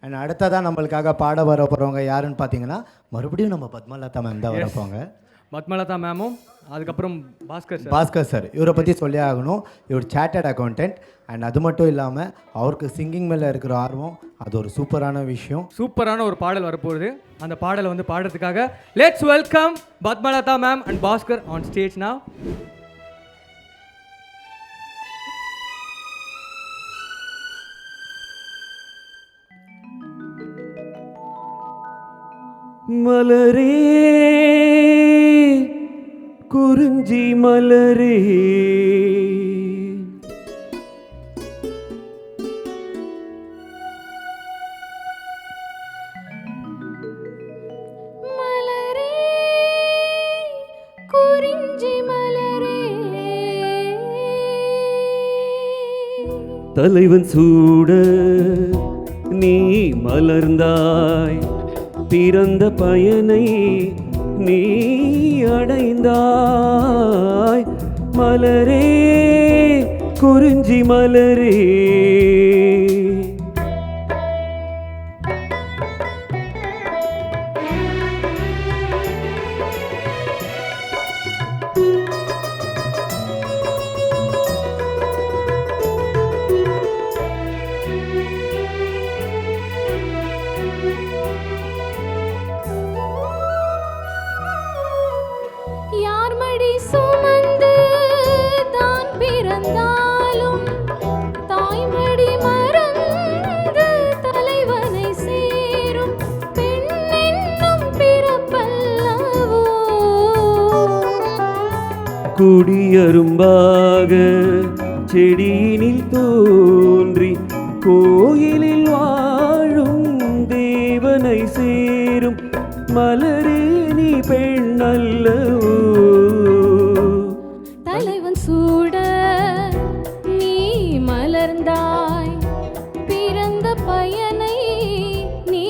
And அடுத்ததான் நம்மளுக்காக பாட வர போகிறவங்க யாருன்னு பார்த்தீங்கன்னா மறுபடியும் நம்ம பத்மலதா மேம் தான் வரப்போங்க. பத்மலதா மேமும் அதுக்கப்புறம் பாஸ்கர் சார் இவரை பற்றி சொல்லி ஆகணும். இவர் சார்ட்டர்ட் அக்கௌண்டன்ட். அண்ட் அது மட்டும் இல்லாமல் அவருக்கு சிங்கிங் மேலே இருக்கிற ஆர்வம் அது ஒரு சூப்பரான விஷயம். சூப்பரான ஒரு பாடல் வரப்போகுது. அந்த பாடலை வந்து பாடுறதுக்காக let's welcome Padmalatha ma'am and Bhaskar on stage now. மலரே குறிஞ்சி மலரே மலரே குறிஞ்சி மலரே தலைவன் சூட நீ மலர்ந்தாய் பிறந்த பயனை நீ அடைந்தாய் மலரே குறிஞ்சி மலரே யார் மடி சுமந்து தான் பிறந்தாலும் தாய்மடி மறந்து தலைவனை சேரும் பெண் என்னும் பிறப்பல்லவோ. குடியரும்பாக செடியினில் தோன்றி கோயிலில் வாழும் தேவனை சேரும் மலரே நீ பெண் அல்லவோ. தலைவன் சூட நீ மலர்ந்தாய் பிறந்த பயனை நீ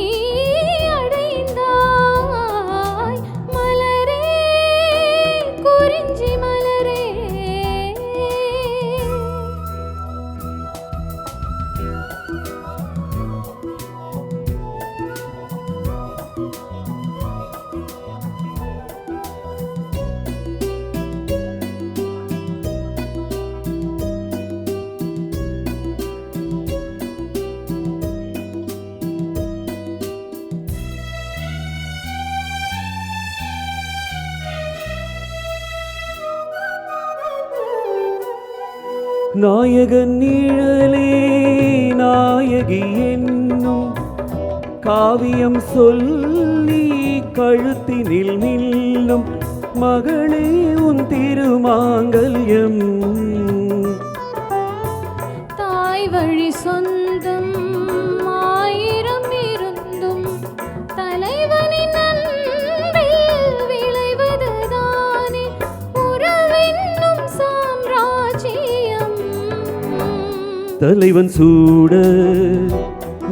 அடைந்தாய் மலரே குறிஞ்சி மலரே. நாயகன் நிழலே நாயகி என்னும் காவியம் சொல்லி கழுத்தினில் நில்லும் மகளே உன் திருமாங்கல்யம். தாய் வழி சொந்தம் ஆயிரம் இருந்தும் தலைவனின் அன்பில் விளைவதுதானே உறவென்னும் சாம்ராஜ்யம். தலைவன் சூட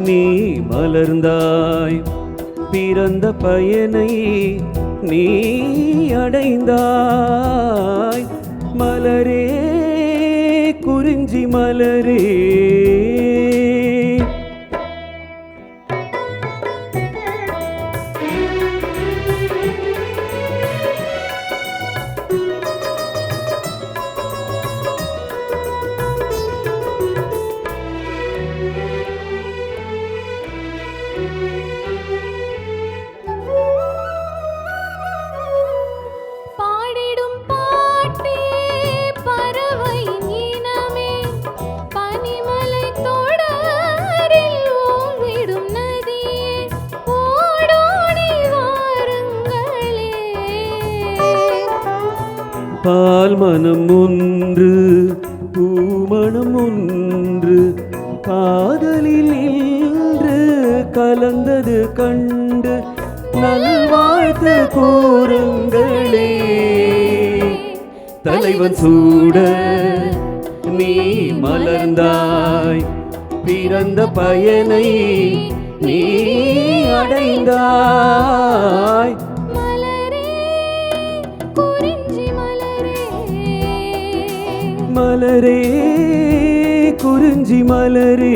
நீ மலர்ந்தாய் பிறந்த பயனை நீ அடைந்தாய் மலரே குறிஞ்சி மலரே. பாடிடும் பாட்டே பறவை இனமே பனிமலை தொடரில் ஓடிடும் நதியே ஓடோடி வாருங்களே. பால் மனம் ஒன்று பூமணம் ஒன்று காதலில் இன்று கலந்தது கண்டு நல்வாழ்த்து கூறுங்களே. தலைவன் சூட நீ மலர்ந்தாய் பிறந்த பயனை நீ அடைந்தாய் மலரே குறிஞ்சி மலரே மலரே குறிஞ்சி மலரே.